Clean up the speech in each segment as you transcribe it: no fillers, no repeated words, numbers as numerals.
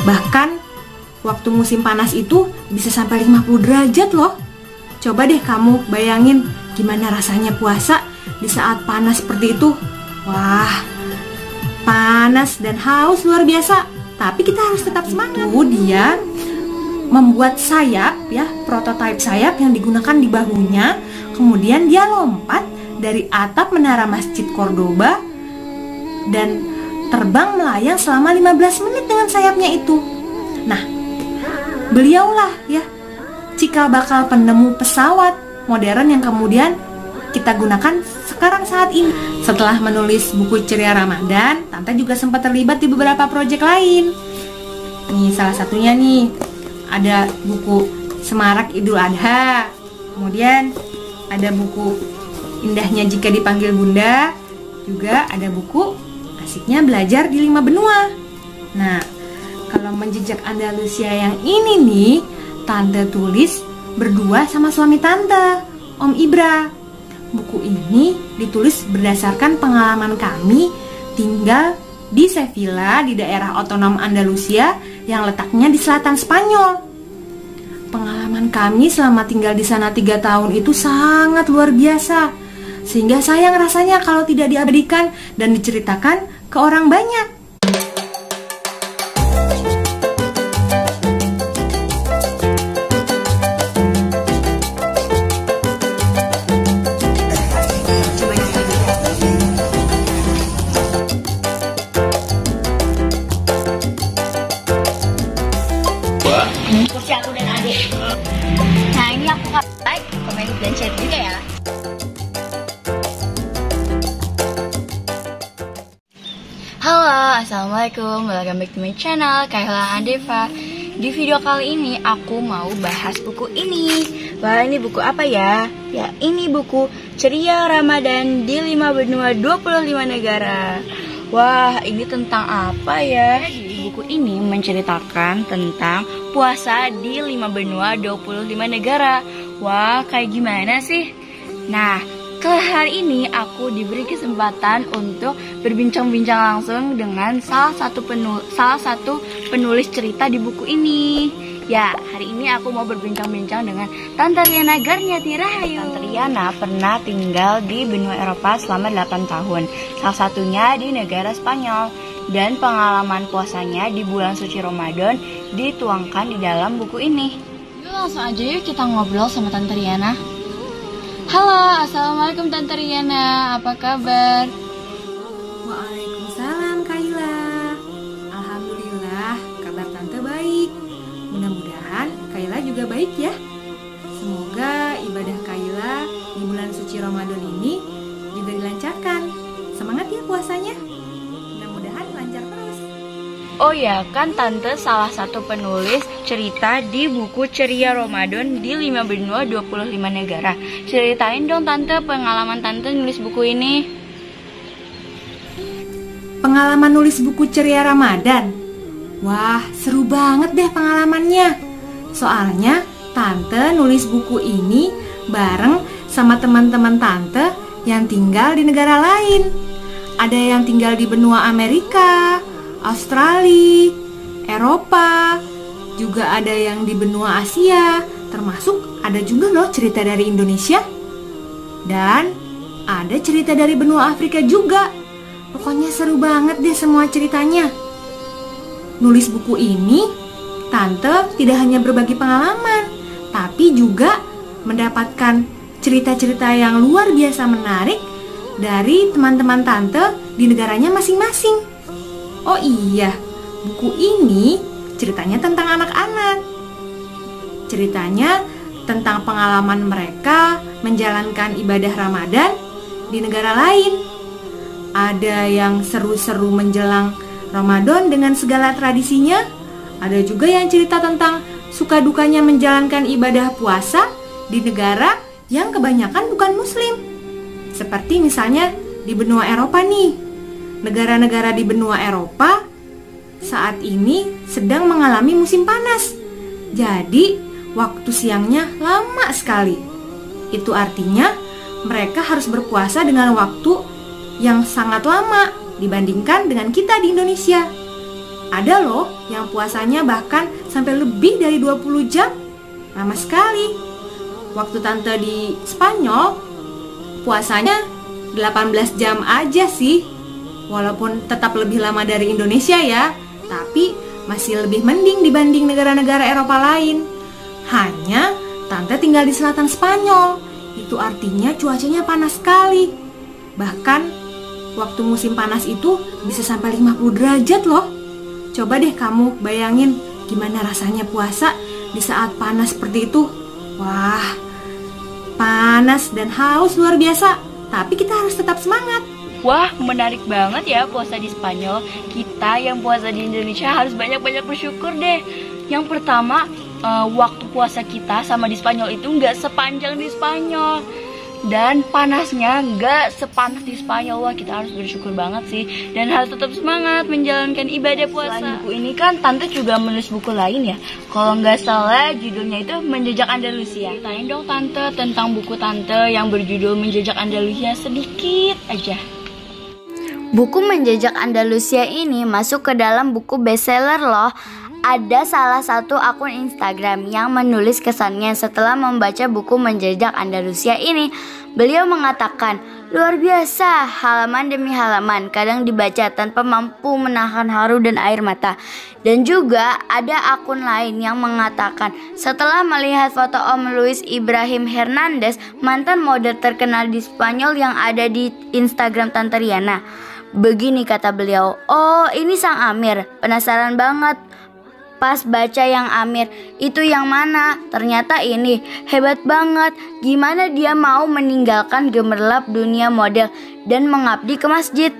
Bahkan waktu musim panas itu bisa sampai 50 derajat loh. Coba deh kamu bayangin gimana rasanya puasa di saat panas seperti itu. Wah, panas dan haus luar biasa. Tapi kita harus tetap semangat. Dia membuat sayap ya, prototipe sayap yang digunakan di bahunya. Kemudian dia lompat dari atap menara Masjid Cordoba dan terbang melayang selama 15 menit dengan sayapnya itu. Nah, beliaulah ya cikal bakal penemu pesawat modern yang kemudian kita gunakan sekarang saat ini. Setelah menulis buku Ceria Ramadan, Tante juga sempat terlibat di beberapa proyek lain. Nih salah satunya nih, ada buku Semarak Idul Adha. Kemudian ada buku Indahnya Jika Dipanggil Bunda. Juga ada buku Asiknya Belajar di 5 Benua. Nah, kalau menjejak Andalusia yang ini nih, Tante tulis berdua sama suami Tante, Om Ibra. Buku ini ditulis berdasarkan pengalaman kami tinggal di Sevilla di daerah otonom Andalusia yang letaknya di selatan Spanyol. Pengalaman kami selama tinggal di sana 3 tahun itu sangat luar biasa, sehingga sayang rasanya kalau tidak diabadikan dan diceritakan ke orang banyak. Kursi aku dan adik. Nah, ini aku like, komen, dan share juga ya. Halo, assalamualaikum, welcome back to my channel, Kaila Andeva. Di video kali ini aku mau bahas buku ini. Wah, ini buku apa ya? Ya, ini buku Ceria Ramadan di 5 Benua 25 Negara. Wah, ini tentang apa ya? Jadi buku ini menceritakan tentang puasa di 5 benua 25 negara. Wah, kayak gimana sih? Nah, hari ini aku diberi kesempatan untuk berbincang-bincang langsung dengan salah satu penulis cerita di buku ini. Ya, hari ini aku mau berbincang-bincang dengan Tante Riana Garniati Rahayu. Tante Riana pernah tinggal di benua Eropa selama 8 tahun, salah satunya di negara Spanyol. Dan pengalaman puasanya di bulan suci Ramadan dituangkan di dalam buku ini. Yuk langsung aja yuk kita ngobrol sama Tante Riana. Halo, assalamualaikum Tante Riana, apa kabar? Waalaikumsalam Kaila. Alhamdulillah, kabar Tante baik. Mudah-mudahan Kaila juga baik ya. Semoga ibadah Kaila di bulan suci Ramadan ini juga dilancarkan. Semangat ya puasanya. Mudah-mudahan lancar terus. Oh ya, kan Tante salah satu penulis cerita di buku Ceria Ramadan di 5 benua 25 negara. Ceritain dong Tante pengalaman Tante nulis buku ini. Pengalaman nulis buku Ceria Ramadan? Wah, seru banget deh pengalamannya. Soalnya Tante nulis buku ini bareng sama teman-teman Tante yang tinggal di negara lain. Ada yang tinggal di benua Amerika, Australia, Eropa, juga ada yang di benua Asia, termasuk ada juga loh cerita dari Indonesia. Dan ada cerita dari benua Afrika juga. Pokoknya seru banget deh semua ceritanya. Nulis buku ini, Tante tidak hanya berbagi pengalaman, tapi juga mendapatkan cerita-cerita yang luar biasa menarik dari teman-teman Tante di negaranya masing-masing. Oh iya, buku ini ceritanya tentang anak-anak. Ceritanya tentang pengalaman mereka menjalankan ibadah Ramadan di negara lain. Ada yang seru-seru menjelang Ramadan dengan segala tradisinya. Ada juga yang cerita tentang suka dukanya menjalankan ibadah puasa di negara yang kebanyakan bukan muslim. Seperti misalnya di benua Eropa nih. Negara-negara di benua Eropa saat ini sedang mengalami musim panas. Jadi waktu siangnya lama sekali. Itu artinya mereka harus berpuasa dengan waktu yang sangat lama dibandingkan dengan kita di Indonesia. Ada loh yang puasanya bahkan sampai lebih dari 20 jam. Lama sekali. Waktu tante di Spanyol, puasanya 18 jam aja sih. Walaupun tetap lebih lama dari Indonesia ya, tapi masih lebih mending dibanding negara-negara Eropa lain. Hanya tante tinggal di selatan Spanyol. Itu artinya cuacanya panas sekali. Bahkan waktu musim panas itu bisa sampai 50 derajat loh. Coba deh kamu bayangin gimana rasanya puasa di saat panas seperti itu. Wah, panas dan haus luar biasa. Tapi kita harus tetap semangat. Wah, menarik banget ya puasa di Spanyol. Kita yang puasa di Indonesia harus banyak-banyak bersyukur deh. Yang pertama, waktu puasa kita sama di Spanyol itu nggak sepanjang di Spanyol. Dan panasnya nggak sepanas di Spanyol. Wah, kita harus bersyukur banget sih. Dan harus tetap semangat menjalankan ibadah puasa. Selain buku ini kan Tante juga menulis buku lain ya. Kalau nggak salah judulnya itu Menjejak Andalusia. Ceritain dong Tante tentang buku Tante yang berjudul Menjejak Andalusia sedikit aja. Buku Menjejak Andalusia ini masuk ke dalam buku bestseller loh. Ada salah satu akun Instagram yang menulis kesannya setelah membaca buku Menjejak Andalusia ini. Beliau mengatakan, luar biasa, halaman demi halaman, kadang dibaca tanpa mampu menahan haru dan air mata. Dan juga ada akun lain yang mengatakan, setelah melihat foto Om Luis Ibrahim Hernandez, mantan model terkenal di Spanyol yang ada di Instagram Tante Riana. Begini kata beliau, oh ini Sang Amir, penasaran banget. Pas baca yang Amir, itu yang mana? Ternyata ini, hebat banget. Gimana dia mau meninggalkan gemerlap dunia model dan mengabdi ke masjid?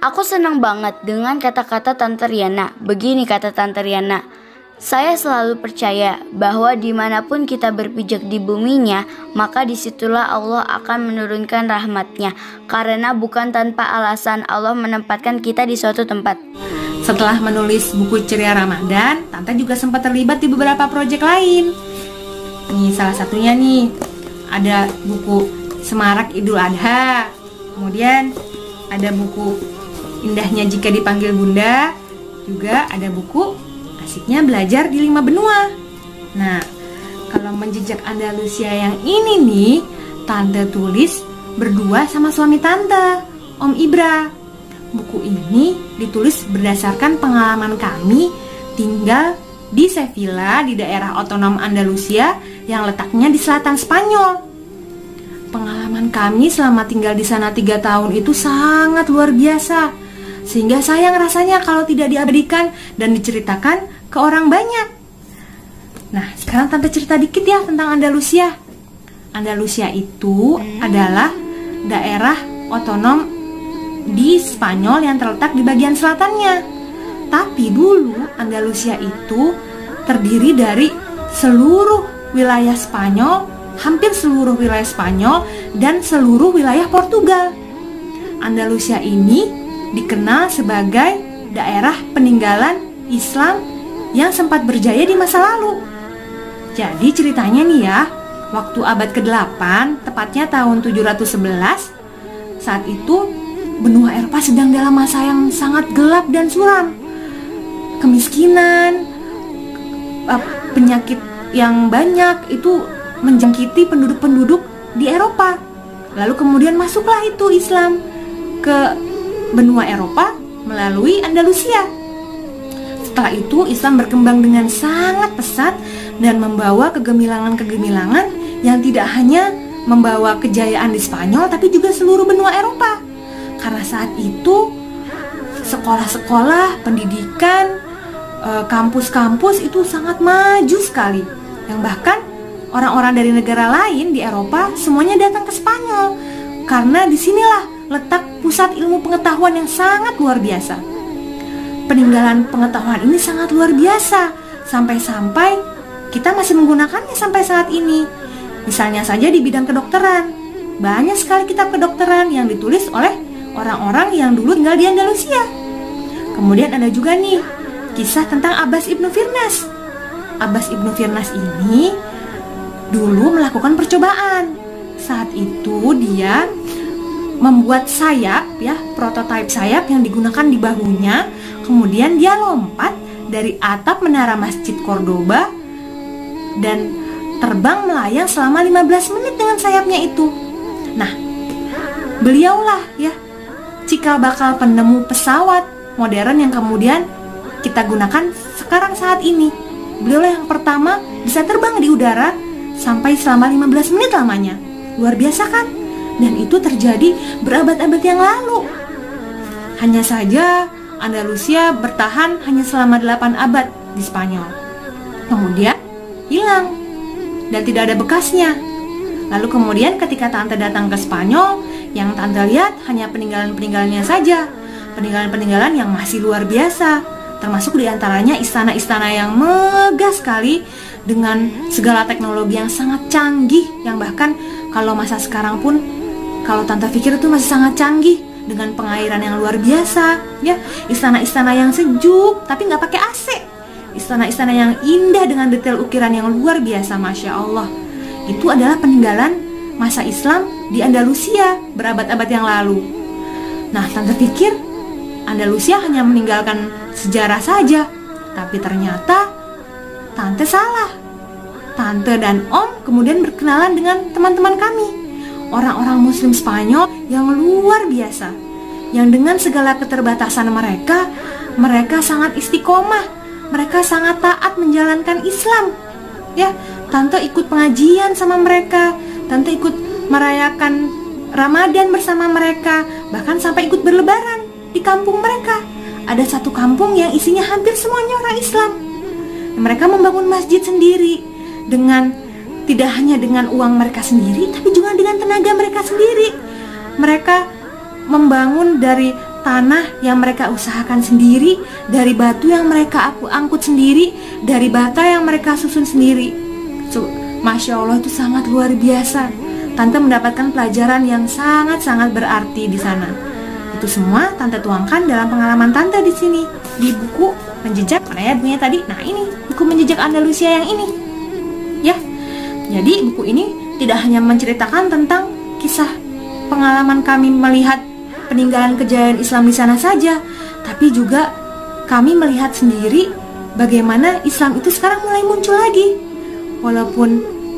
Aku senang banget dengan kata-kata Tante Riana. Begini kata Tante Riana, saya selalu percaya bahwa dimanapun kita berpijak di buminya, maka disitulah Allah akan menurunkan rahmatnya. Karena bukan tanpa alasan Allah menempatkan kita di suatu tempat. Setelah menulis buku Ceria Ramadan, Tante juga sempat terlibat di beberapa proyek lain. Nih salah satunya nih, ada buku Semarak Idul Adha. Kemudian ada buku Indahnya Jika Dipanggil Bunda. Juga ada buku Asiknya Belajar di 5 Benua. Nah, kalau Menjejak Andalusia yang ini nih, Tante tulis berdua sama suami Tante, Om Ibra. Buku ini ditulis berdasarkan pengalaman kami tinggal di Sevilla di daerah otonom Andalusia yang letaknya di selatan Spanyol. Pengalaman kami selama tinggal di sana 3 tahun itu sangat luar biasa, sehingga sayang rasanya kalau tidak diabadikan dan diceritakan ke orang banyak. Nah, sekarang Tante cerita dikit ya tentang Andalusia. Andalusia itu adalah daerah otonom di Spanyol yang terletak di bagian selatannya. Tapi dulu Andalusia itu terdiri dari seluruh wilayah Spanyol, hampir seluruh wilayah Spanyol dan seluruh wilayah Portugal. Andalusia ini dikenal sebagai daerah peninggalan Islam yang sempat berjaya di masa lalu. Jadi ceritanya nih ya, waktu abad ke-8, tepatnya tahun 711, saat itu benua Eropa sedang dalam masa yang sangat gelap dan suram. Kemiskinan, penyakit yang banyak itu menjangkiti penduduk-penduduk di Eropa. Lalu kemudian masuklah itu Islam ke benua Eropa melalui Andalusia. Setelah itu Islam berkembang dengan sangat pesat dan membawa kegemilangan-kegemilangan yang tidak hanya membawa kejayaan di Spanyol tapi juga seluruh benua Eropa. Karena saat itu sekolah-sekolah, pendidikan, kampus-kampus itu sangat maju sekali. Yang bahkan orang-orang dari negara lain di Eropa semuanya datang ke Spanyol. Karena disinilah letak pusat ilmu pengetahuan yang sangat luar biasa. Peninggalan pengetahuan ini sangat luar biasa. Sampai-sampai kita masih menggunakannya sampai saat ini. Misalnya saja di bidang kedokteran. Banyak sekali kitab kedokteran yang ditulis oleh orang-orang yang dulu tinggal di Andalusia. Kemudian ada juga nih kisah tentang Abbas Ibnu Firnas. Abbas Ibnu Firnas ini dulu melakukan percobaan. Saat itu dia membuat sayap ya, prototipe sayap yang digunakan di bahunya. Kemudian dia lompat dari atap menara Masjid Cordoba dan terbang melayang selama 15 menit dengan sayapnya itu. Nah, beliaulah ya cikal bakal penemu pesawat modern yang kemudian kita gunakan sekarang saat ini. Beliaulah yang pertama bisa terbang di udara sampai selama 15 menit lamanya. Luar biasa kan? Dan itu terjadi berabad-abad yang lalu. Hanya saja Andalusia bertahan hanya selama 8 abad di Spanyol. Kemudian hilang dan tidak ada bekasnya. Lalu kemudian ketika Tante datang ke Spanyol, yang Tante lihat hanya peninggalan-peninggalannya saja. Peninggalan-peninggalan yang masih luar biasa. Termasuk diantaranya istana-istana yang megah sekali dengan segala teknologi yang sangat canggih, yang bahkan kalau masa sekarang pun kalau Tante pikir itu masih sangat canggih, dengan pengairan yang luar biasa ya, istana-istana yang sejuk tapi nggak pakai AC, istana-istana yang indah dengan detail ukiran yang luar biasa, Masya Allah. Itu adalah peninggalan masa Islam di Andalusia berabad-abad yang lalu. Nah, Tante pikir Andalusia hanya meninggalkan sejarah saja, tapi ternyata Tante salah. Tante dan Om kemudian berkenalan dengan teman-teman kami, orang-orang Muslim Spanyol yang luar biasa, yang dengan segala keterbatasan mereka sangat istiqomah, mereka sangat taat menjalankan Islam. Ya, Tante ikut pengajian sama mereka, Tante ikut merayakan Ramadan bersama mereka, bahkan sampai ikut berlebaran di kampung mereka. Ada satu kampung yang isinya hampir semuanya orang Islam. Mereka membangun masjid sendiri dengan tidak hanya dengan uang mereka sendiri, tapi juga dengan tenaga mereka sendiri. Mereka membangun dari tanah yang mereka usahakan sendiri, dari batu yang mereka angkut sendiri, dari bata yang mereka susun sendiri. Masya Allah, itu sangat luar biasa. Tante mendapatkan pelajaran yang sangat-sangat berarti di sana. Itu semua Tante tuangkan dalam pengalaman Tante di sini, di buku Menjejak. Mana ya bukunya tadi? Nah, ini buku Menjejak Andalusia yang ini. Ya. Jadi buku ini tidak hanya menceritakan tentang kisah pengalaman kami melihat peninggalan kejayaan Islam di sana saja, tapi juga kami melihat sendiri bagaimana Islam itu sekarang mulai muncul lagi. Walaupun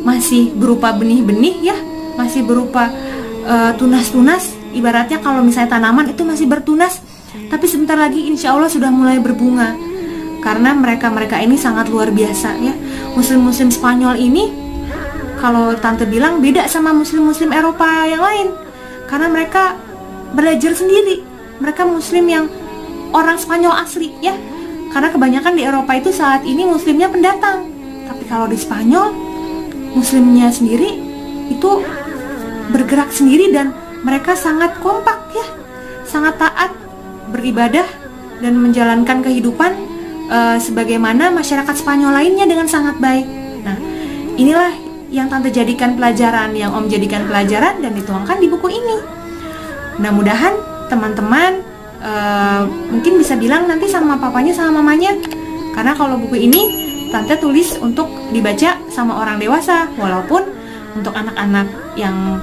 masih berupa benih-benih ya, masih berupa tunas-tunas, ibaratnya kalau misalnya tanaman itu masih bertunas, tapi sebentar lagi insya Allah sudah mulai berbunga. Karena mereka ini sangat luar biasa ya. Muslim-muslim Spanyol ini kalau Tante bilang beda sama muslim-muslim Eropa yang lain, karena mereka belajar sendiri. Mereka muslim yang orang Spanyol asli ya. Karena kebanyakan di Eropa itu saat ini muslimnya pendatang. Tapi kalau di Spanyol, muslimnya sendiri itu bergerak sendiri dan mereka sangat kompak ya. Sangat taat beribadah dan menjalankan kehidupan sebagaimana masyarakat Spanyol lainnya dengan sangat baik. Nah, inilah yang Tante jadikan pelajaran, yang Om jadikan pelajaran dan dituangkan di buku ini. Mudah-mudahan teman-teman mungkin bisa bilang nanti sama papanya sama mamanya, karena kalau buku ini Tante tulis untuk dibaca sama orang dewasa, walaupun untuk anak-anak yang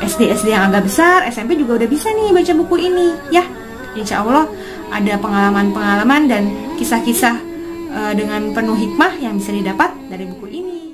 SD yang agak besar, SMP juga udah bisa nih baca buku ini ya. Insya Allah ada pengalaman-pengalaman dan kisah-kisah dengan penuh hikmah yang bisa didapat dari buku ini.